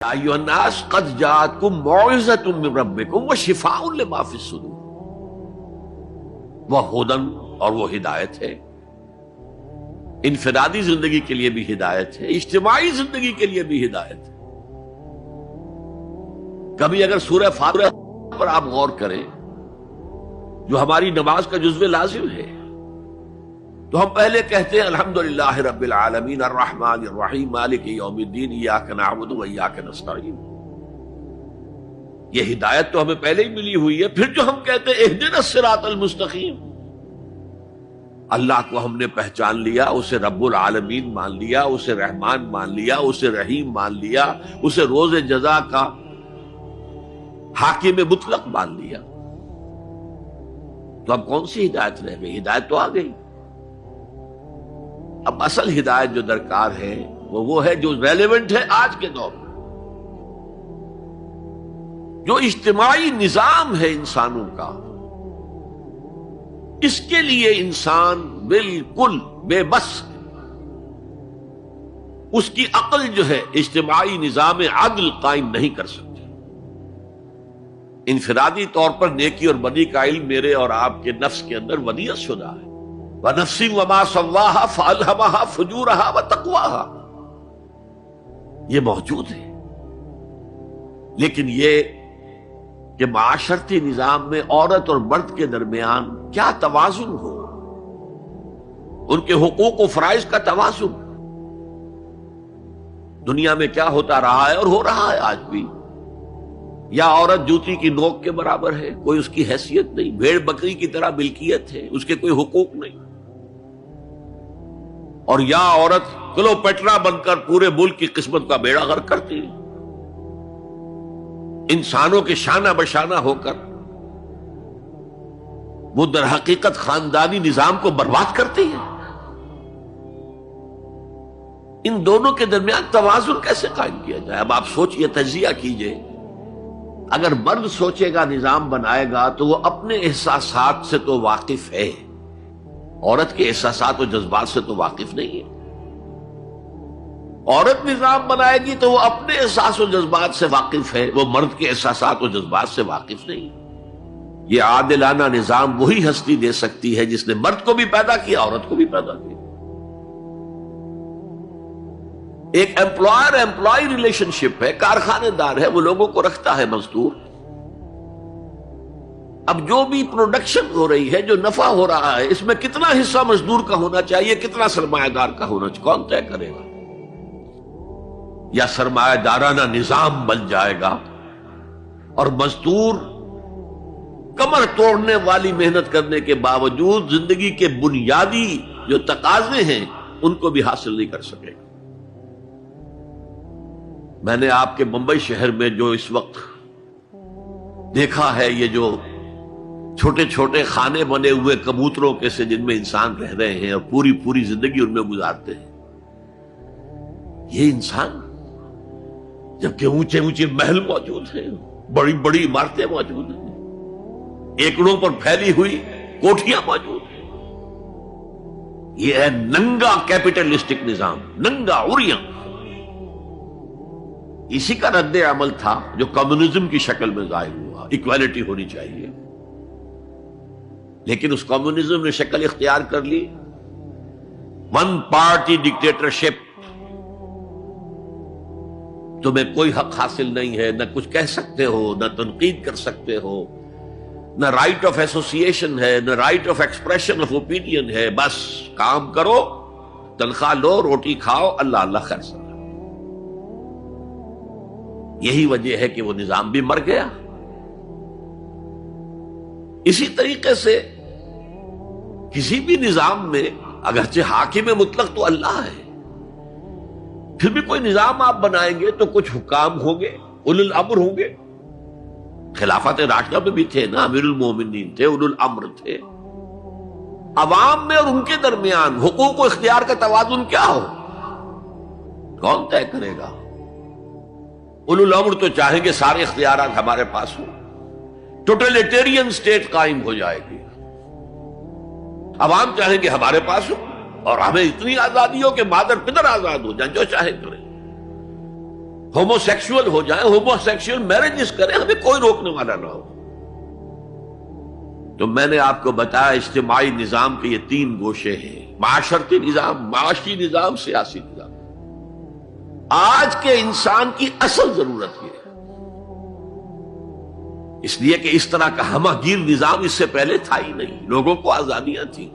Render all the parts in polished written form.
ایھا الناس قد جاءتکم موعظۃ من ربکم وشفاء لما فی الصدور، وہ ہدن اور وہ ہدایت ہے، انفرادی زندگی کے لیے بھی ہدایت ہے، اجتماعی زندگی کے لیے بھی ہدایت ہے۔ کبھی اگر سورہ فاتحہ پر آپ غور کریں جو ہماری نماز کا جزو لازم ہے، تو ہم پہلے کہتے ہیں الحمدللہ رب العالمین الرحمن الرحیم مالک یوم الدین ایاک نعبد و ایاک نستعین۔ یہ ہدایت تو ہمیں پہلے ہی ملی ہوئی ہے۔ پھر جو ہم کہتے ہیں اہدنا الصراط المستقیم، اللہ کو ہم نے پہچان لیا، اسے رب العالمین مان لیا، اسے رحمان مان لیا، اسے رحیم مان لیا، اسے روز جزا کا حاکم مطلق مان لیا، تو اب کون سی ہدایت رہ گئی؟ ہدایت تو آ گئی۔ اب اصل ہدایت جو درکار ہے وہ ہے جو ریلیونٹ ہے آج کے دور میں، جو اجتماعی نظام ہے انسانوں کا، اس کے لیے انسان بالکل بے بس ہے۔ اس کی عقل جو ہے اجتماعی نظام عدل قائم نہیں کر سکتی۔ انفرادی طور پر نیکی اور بدی کا علم میرے اور آپ کے نفس کے اندر ودیعت شدہ ہے، وَنَفْسٍ وَمَا سَوَّاهَا فَأَلْهَمَهَا فُجُورَهَا وَتَقْوَاهَا، یہ موجود ہے۔ لیکن یہ کہ معاشرتی نظام میں عورت اور مرد کے درمیان کیا توازن ہو، ان کے حقوق و فرائض کا توازن، دنیا میں کیا ہوتا رہا ہے اور ہو رہا ہے آج بھی۔ یا عورت جوتی کی نوک کے برابر ہے، کوئی اس کی حیثیت نہیں، بھیڑ بکری کی طرح ملکیت ہے، اس کے کوئی حقوق نہیں، اور یا عورت کلوپیٹرا بن کر پورے ملک کی قسمت کا بیڑا غرق کرتی ہے، انسانوں کے شانہ بشانہ ہو کر وہ در حقیقت خاندانی نظام کو برباد کرتی ہے۔ ان دونوں کے درمیان توازن کیسے قائم کیا جائے؟ اب آپ سوچئے، تجزیہ کیجئے۔ اگر مرد سوچے گا، نظام بنائے گا، تو وہ اپنے احساسات سے تو واقف ہے، عورت کے احساسات و جذبات سے تو واقف نہیں ہے۔ عورت نظام بنائے گی تو وہ اپنے احساس و جذبات سے واقف ہے، وہ مرد کے احساسات و جذبات سے واقف نہیں ہے۔ یہ عادلانہ نظام وہی ہستی دے سکتی ہے جس نے مرد کو بھی پیدا کیا، عورت کو بھی پیدا کیا۔ ایک امپلائر امپلائی ریلیشن شپ ہے، کارخانے دار ہے، وہ لوگوں کو رکھتا ہے مزدور۔ اب جو بھی پروڈکشن ہو رہی ہے، جو نفع ہو رہا ہے، اس میں کتنا حصہ مزدور کا ہونا چاہیے، کتنا سرمایہ دار کا ہونا چاہیے، کون طے کرے گا؟ یا سرمایہ دارانہ نظام بن جائے گا اور مزدور کمر توڑنے والی محنت کرنے کے باوجود زندگی کے بنیادی جو تقاضے ہیں ان کو بھی حاصل نہیں کر سکے گا۔ میں نے آپ کے ممبئی شہر میں جو اس وقت دیکھا ہے، یہ جو چھوٹے چھوٹے خانے بنے ہوئے کبوتروں کے سے جن میں انسان رہ رہے ہیں اور پوری زندگی ان میں گزارتے ہیں، یہ انسان، جبکہ اونچے محل موجود ہیں، بڑی عمارتیں موجود ہیں، ایکڑوں پر پھیلی ہوئی کوٹھیاں موجود ہیں، یہ ہے ننگا کیپٹلسٹک نظام، ننگا عریاں۔ اسی کا رد عمل تھا جو کمیونزم کی شکل میں ظاہر ہوا، ایکویلٹی ہونی چاہیے، لیکن اس کمیونزم نے شکل اختیار کر لی ون پارٹی ڈکٹیٹرشپ۔ تمہیں کوئی حق حاصل نہیں ہے، نہ کچھ کہہ سکتے ہو، نہ تنقید کر سکتے ہو، نہ رائٹ آف ایسوسیشن ہے، نہ right of expression of opinion ہے، بس کام کرو، تنخواہ لو، روٹی کھاؤ، اللہ اللہ خیر سنا۔ یہی وجہ ہے کہ وہ نظام بھی مر گیا۔ اسی طریقے سے کسی بھی نظام میں اگرچہ حاکم مطلق تو اللہ ہے، پھر بھی کوئی نظام آپ بنائیں گے تو کچھ حکام ہوں گے، اولو الامر ہوں گے۔ خلافت راشدہ میں بھی تھے نا، امیر المومنین تھے، اولو الامر تھے۔ عوام میں اور ان کے درمیان حقوق و اختیار کا توازن کیا ہو، کون طے کرے گا؟ اولو الامر تو چاہیں گے سارے اختیارات ہمارے پاس ہوں، ٹوٹلیٹیرین سٹیٹ قائم ہو جائے گی۔ عوام چاہیں گے ہمارے پاس ہوں اور ہمیں اتنی آزادی ہو کہ مادر پدر آزاد ہو جائیں، جو چاہے کریں۔ ہومو سیکسول ہو جائیں، ہومو سیکسول میرجز کریں، ہمیں کوئی روکنے والا نہ ہو۔ تو میں نے آپ کو بتایا اجتماعی نظام کے یہ تین گوشے ہیں: معاشرتی نظام، معاشی نظام، سیاسی نظام۔ آج کے انسان کی اصل ضرورت یہ ہے، اس لیے کہ اس طرح کا ہمہ گیر نظام اس سے پہلے تھا ہی نہیں، لوگوں کو آزادیاں تھیں۔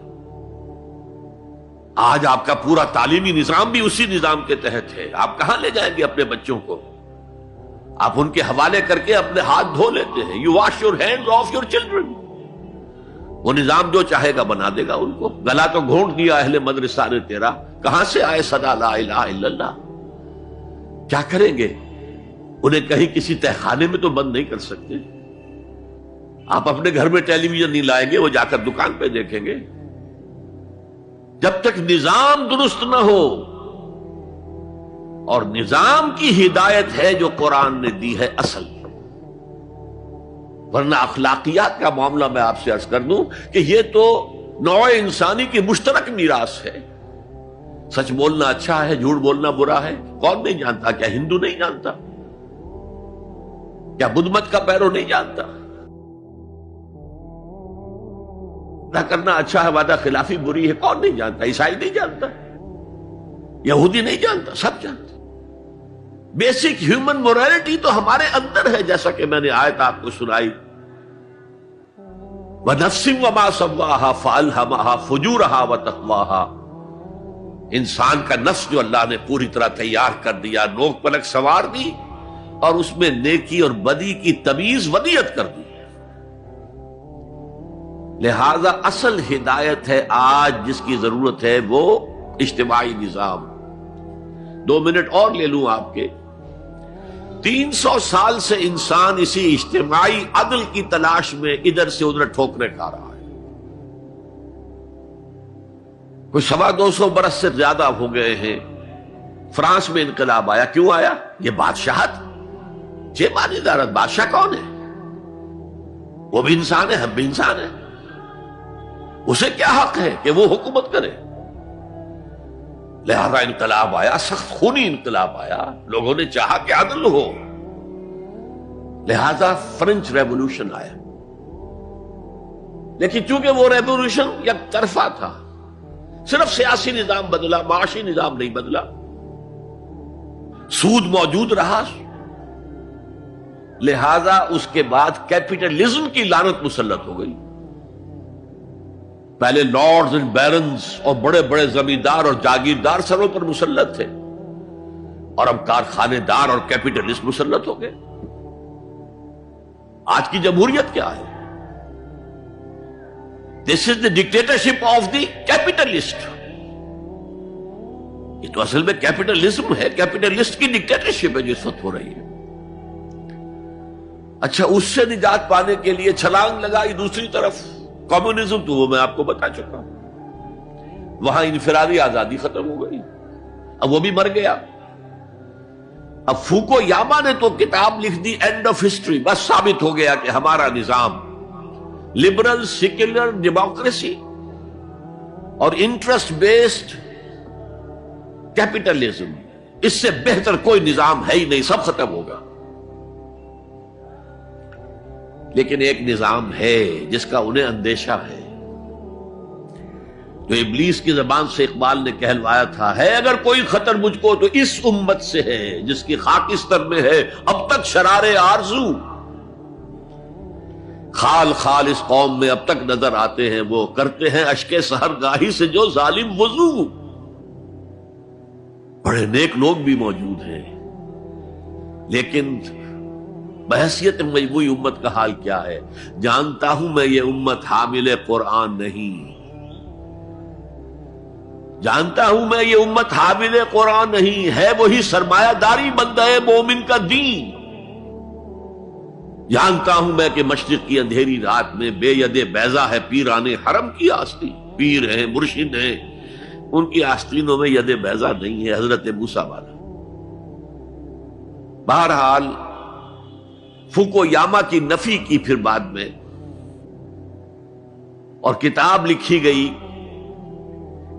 آج آپ کا پورا تعلیمی نظام بھی اسی نظام کے تحت ہے۔ آپ کہاں لے جائیں گے اپنے بچوں کو؟ آپ ان کے حوالے کر کے اپنے ہاتھ دھو لیتے ہیں۔ You wash your hands of your children. وہ نظام جو چاہے گا بنا دے گا ان کو۔ گلا تو گھونٹ دیا اہل مدرسہ نے تیرا، کہاں سے آئے صدا لا الہ الا اللہ؟ کیا کریں گے؟ انہیں کہیں کسی تہخانے میں تو بند نہیں کر سکتے۔ آپ اپنے گھر میں ٹیلی ویژن نہیں لائیں گے، وہ جا کر دکان پہ دیکھیں گے۔ جب تک نظام درست نہ ہو، اور نظام کی ہدایت ہے جو قرآن نے دی ہے اصل، ورنہ اخلاقیات کا معاملہ میں آپ سے عرض کر دوں کہ یہ تو نوع انسانی کی مشترک میراث ہے۔ سچ بولنا اچھا ہے، جھوٹ بولنا برا ہے، کون نہیں جانتا؟ کیا ہندو نہیں جانتا؟ کیا بدھ مت کا پیرو نہیں جانتا؟ نہ کرنا اچھا ہے، وعدہ خلافی بری ہے، کون نہیں جانتا؟ عیسائی نہیں جانتا، یہودی نہیں جانتا، سب جانتا۔ بیسک ہیومن موریلٹی تو ہمارے اندر ہے، جیسا کہ میں نے آیت آپ کو سنائی، وَنَفْسٍ وَمَا سَوَّاهَا فَأَلْهَمَهَا فُجُورَهَا وَتَقْوَاهَا۔ انسان کا نفس جو اللہ نے پوری طرح تیار کر دیا، نوک پلک سنوار دی، اور اس میں نیکی اور بدی کی تمیز ودیت کر دی۔ لہذا اصل ہدایت ہے آج جس کی ضرورت ہے وہ اجتماعی نظام۔ 2 منٹ اور لے لوں آپ کے۔ 300 سال سے انسان اسی اجتماعی عدل کی تلاش میں ادھر سے ادھر ٹھوکریں کھا رہا ہے۔ کوئی 250 برس سے زیادہ ہو گئے ہیں۔ فرانس میں انقلاب آیا، کیوں آیا؟ یہ بادشاہت، چیمانی دارت۔ بادشاہ کون ہے؟ وہ بھی انسان ہے، ہم بھی انسان ہیں۔ اسے کیا حق ہے کہ وہ حکومت کرے؟ لہذا انقلاب آیا، سخت خونی انقلاب آیا، لوگوں نے چاہا کہ عدل ہو، لہذا فرینچ ریولوشن آیا۔ لیکن چونکہ وہ ریولوشن یک طرفہ تھا، صرف سیاسی نظام بدلا، معاشی نظام نہیں بدلا، سود موجود رہا، لہذا اس کے بعد کیپٹلزم کی لعنت مسلط ہو گئی۔ پہلے لارڈز اینڈ بیرنز اور بڑے بڑے زمیندار اور جاگیردار سروں پر مسلط تھے، اور اب کارخانے دار اور کیپٹلسٹ مسلط ہو گئے۔ آج کی جمہوریت کیا ہے؟ دس از دا ڈکٹیٹرشپ آف دی کیپٹلسٹ۔ یہ تو اصل میں کیپٹلزم ہے، کیپٹلسٹ کی ڈکٹیٹرشپ ہے جو اس وقت ہو رہی ہے۔ اچھا، اس سے نجات پانے کے لیے چھلانگ لگائی دوسری طرف کمیونزم، تو وہ میں آپ کو بتا چکا ہوں، وہاں انفرادی آزادی ختم ہو گئی، اب وہ بھی مر گیا۔ اب فوکو یاما نے تو کتاب لکھ دی اینڈ آف ہسٹری، بس ثابت ہو گیا کہ ہمارا نظام لبرل سیکولر ڈیموکریسی اور انٹرسٹ بیسڈ کیپٹلزم، اس سے بہتر کوئی نظام ہے ہی نہیں، سب ختم ہوگا۔ لیکن ایک نظام ہے جس کا انہیں اندیشہ ہے، جو ابلیس کی زبان سے اقبال نے کہلوایا تھا، ہے اگر کوئی خطر مجھ کو تو اس امت سے ہے جس کی خاکستر میں ہے اب تک شرار آرزو۔ خال خال اس قوم میں اب تک نظر آتے ہیں وہ، کرتے ہیں اشک سحرگاہی سے جو ظالم وضو۔ بڑے نیک لوگ بھی موجود ہیں، لیکن بحیثیت مجموعی امت کا حال کیا ہے؟ جانتا ہوں میں یہ امت حامل قرآن نہیں، جانتا ہوں میں یہ امت حامل قرآن نہیں ہے، وہی سرمایہ داری بندہ مومن کا دین۔ جانتا ہوں میں کہ مشرق کی اندھیری رات میں بے ید بیضا ہے پیران حرم کی آستین، پیر ہیں، مرشد ہیں، ان کی آستینوں میں ید بیضا نہیں ہے، حضرت موسیٰ والا۔ بہرحال فوکو یاما کی نفی کی پھر بعد میں، اور کتاب لکھی گئی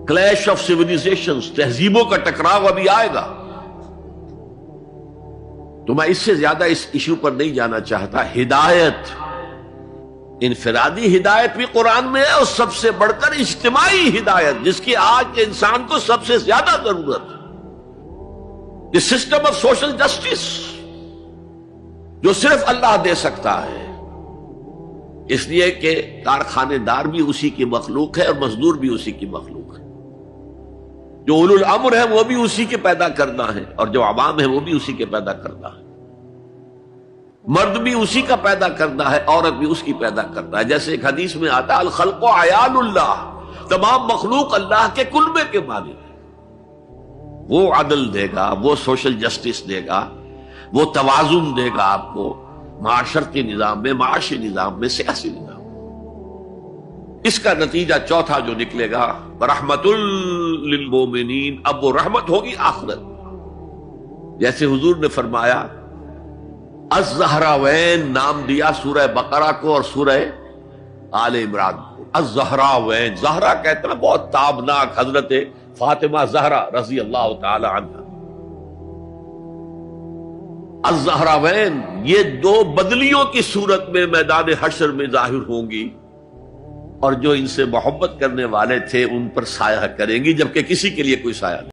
کلیش آف سیویلائزیشنز، تہذیبوں کا ٹکراؤ ابھی آئے گا۔ تو میں اس سے زیادہ اس ایشو پر نہیں جانا چاہتا. ہدایت، انفرادی ہدایت بھی قرآن میں ہے، اور سب سے بڑھ کر اجتماعی ہدایت جس کی آج کے انسان کو سب سے زیادہ ضرورت ہے، یہ سسٹم آف سوشل جسٹس جو صرف اللہ دے سکتا ہے. اس لیے کہ کارخانے دار بھی اسی کی مخلوق ہے اور مزدور بھی اسی کی مخلوق ہے. جو اولو الامر ہے وہ بھی اسی کے پیدا کرنا ہے، اور جو عوام ہے وہ بھی اسی کے پیدا کرنا ہے. مرد بھی اسی کا پیدا کرنا ہے، عورت بھی اس کی پیدا کرنا ہے. جیسے ایک حدیث میں آتا ہے الخلق عیال اللہ، تمام مخلوق اللہ کے کلبے کے مالک ہے. وہ عدل دے گا، وہ سوشل جسٹس دے گا، وہ توازن دے گا آپ کو معاشرتی نظام میں، معاشی نظام میں، سیاسی نظام میں. اس کا نتیجہ چوتھا جو نکلے گا رحمت للمومنین، اب وہ رحمت ہوگی آخرت. جیسے حضور نے فرمایا الزہراوین نام دیا سورہ بقرہ کو اور سورہ آل عمران کو. الزہراوین، زہرا کہتے ہیں بہت تابناک حضرت فاطمہ زہرا رضی اللہ تعالی عنہ. الزہراوین یہ دو بدلیوں کی صورت میں میدان حشر میں ظاہر ہوں گی، اور جو ان سے محبت کرنے والے تھے ان پر سایہ کریں گی، جبکہ کسی کے لیے کوئی سایہ نہیں.